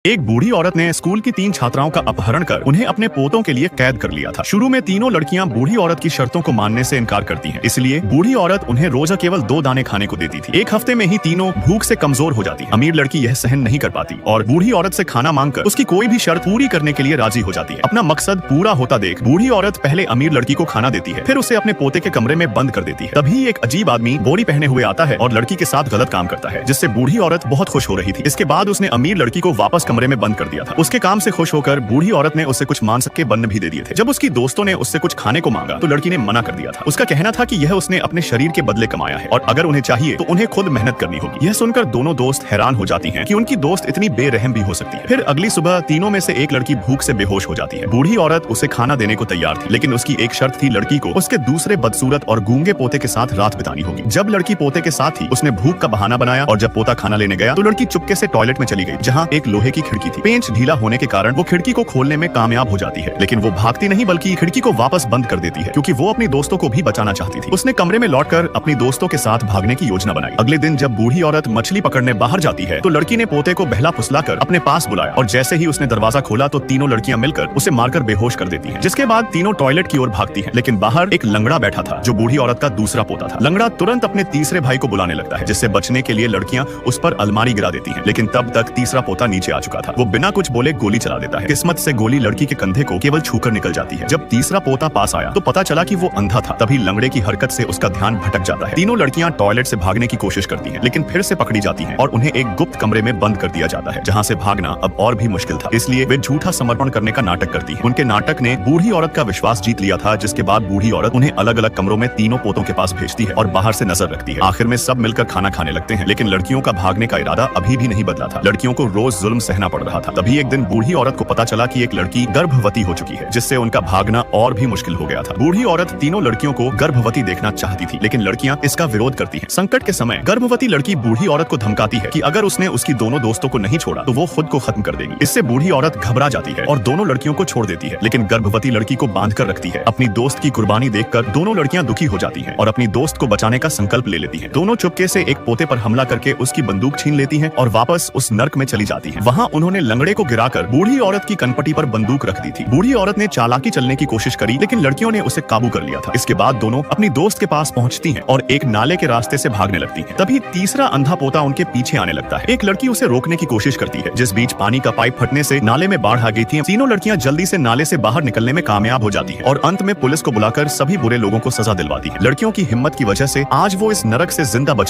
एक बूढ़ी औरत ने स्कूल की 3 छात्राओं का अपहरण कर उन्हें अपने पोतों के लिए कैद कर लिया था। शुरू में तीनों लड़कियां बूढ़ी औरत की शर्तों को मानने से इनकार करती हैं, इसलिए बूढ़ी औरत उन्हें रोजा केवल 2 दाने खाने को देती थी। एक हफ्ते में ही तीनों भूख से कमजोर हो जाती। अमीर लड़की यह सहन नहीं कर पाती और बूढ़ी औरत से खाना मांगकर उसकी कोई भी शर्त पूरी करने के लिए राजी हो जाती है। अपना मकसद पूरा होता देख बूढ़ी औरत पहले अमीर लड़की को खाना देती है, फिर उसे अपने पोते के कमरे में बंद कर देती है। तभी एक अजीब आदमी बोरी पहने हुए आता है और लड़की के साथ गलत काम करता है, जिससे बूढ़ी औरत बहुत खुश हो रही थी। इसके बाद उसने अमीर लड़की को वापस कमरे में बंद कर दिया था। उसके काम से खुश होकर बूढ़ी औरत ने उसे कुछ मांस के बन भी दे दिए थे। जब उसकी दोस्तों ने उससे कुछ खाने को मांगा तो लड़की ने मना कर दिया था। उसका कहना था कि यह उसने अपने शरीर के बदले कमाया है और अगर उन्हें चाहिए तो उन्हें खुद मेहनत करनी होगी। यह सुनकर दोनों दोस्त हैरान हो जाती हैं कि उनकी दोस्त इतनी बेरहम भी हो सकती है। फिर अगली सुबह तीनों में से एक लड़की भूख से बेहोश हो जाती है। बूढ़ी औरत उसे खाना देने को तैयार थी, लेकिन उसकी एक शर्त थी, लड़की को उसके दूसरे बदसूरत और गूंगे पोते के साथ रात बितानी होगी। जब लड़की पोते के साथ थी, उसने भूख का बहाना बनाया और जब पोता खाना लेने गया तो लड़की चुपके से टॉयलेट में चली गई, जहां एक लोहे की खिड़की थी। पेंच ढीला होने के कारण वो खिड़की को खोलने में कामयाब हो जाती है, लेकिन वो भागती नहीं बल्कि खिड़की को वापस बंद कर देती है, क्योंकि वो अपनी दोस्तों को भी बचाना चाहती थी। उसने कमरे में लौटकर अपनी दोस्तों के साथ भागने की योजना बनाई। अगले दिन जब बूढ़ी औरत मछली पकड़ने बाहर जाती है तो लड़की ने पोते को बहला फुसलाकर अपने पास बुलाया और जैसे ही उसने दरवाजा खोला तो तीनों लड़कियां मिलकर उसे मारकर बेहोश कर देती हैं। जिसके बाद तीनों टॉयलेट की ओर भागती हैं, लेकिन बाहर एक लंगड़ा बैठा था जो बूढ़ी औरत का दूसरा पोता था। लंगड़ा तुरंत अपने तीसरे भाई को बुलाने लगता है, जिससे बचने के लिए लड़कियां उस पर अलमारी गिरा देती हैं, लेकिन तब तक तीसरा पोता नीचे आ चुका था। वो बिना कुछ बोले गोली चला देता है। किस्मत से गोली लड़की के कंधे को केवल छूकर निकल जाती है। जब तीसरा पोता पास आया तो पता चला कि वो अंधा था। तभी लंगड़े की हरकत से उसका ध्यान भटक जाता है। तीनों लड़कियां टॉयलेट से भागने की कोशिश करती हैं, लेकिन फिर से पकड़ी जाती हैं और उन्हें एक गुप्त कमरे में बंद कर दिया जाता है, जहां से भागना अब और भी मुश्किल था। इसलिए वे झूठा समर्पण करने का नाटक करती हैं। उनके नाटक ने बूढ़ी औरत का विश्वास जीत लिया था, जिसके बाद बूढ़ी औरत उन्हें अलग अलग कमरों में तीनों पोतों के पास भेजती है और बाहर से नजर रखती है। आखिर में सब मिलकर खाना खाने लगते हैं, लेकिन लड़कियों का भागने का इरादा अभी भी नहीं बदला था। लड़कियों को रोज जुल्म सहना पड़ रहा था। तभी एक दिन बूढ़ी औरत को पता चला कि एक लड़की गर्भवती हो चुकी है, जिससे उनका भागना और भी मुश्किल हो गया था। बूढ़ी औरत तीनों लड़कियों को गर्भवती देखना चाहती थी, लेकिन लड़कियां इसका विरोध करती हैं। संकट के समय गर्भवती लड़की बूढ़ी औरत को धमकाती है कि अगर उसने उसकी दोनों दोस्तों को नहीं छोड़ा तो वो खुद को खत्म कर देगी। इससे बूढ़ी औरत घबरा जाती है और दोनों लड़कियों को छोड़ देती है, लेकिन गर्भवती लड़की को बांध कर रखती है। अपनी दोस्त की कुर्बानी देखकर दोनों लड़कियां दुखी हो जाती हैं और अपनी दोस्त को बचाने का संकल्प ले लेती हैं। दोनों चुपके से एक पोते पर हमला करके उसकी बंदूक छीन लेती हैं और वापस उस नर्क में चली जाती हैं। वहां उन्होंने लंगड़े को गिराकर बूढ़ी औरत की कनपटी पर बंदूक रख दी थी। बूढ़ी औरत ने चालाकी चलने की कोशिश करी, लेकिन लड़कियों ने उसे काबू कर लिया था। इसके बाद दोनों अपनी दोस्त के पास पहुंचती हैं और एक नाले के रास्ते से भागने लगती हैं। तभी तीसरा अंधा पोता उनके पीछे आने लगता है। एक लड़की उसे रोकने की कोशिश करती है, जिस बीच पानी का पाइप फटने से नाले में बाढ़ आ गई थी। तीनों लड़कियां जल्दी से नाले से बाहर निकलने में कामयाब हो जाती हैं और अंत में पुलिस को बुलाकर सभी बुरे लोगों को सजा दिलवाती है। लड़कियों की हिम्मत की वजह से आज वो इस नरक से जिंदा बच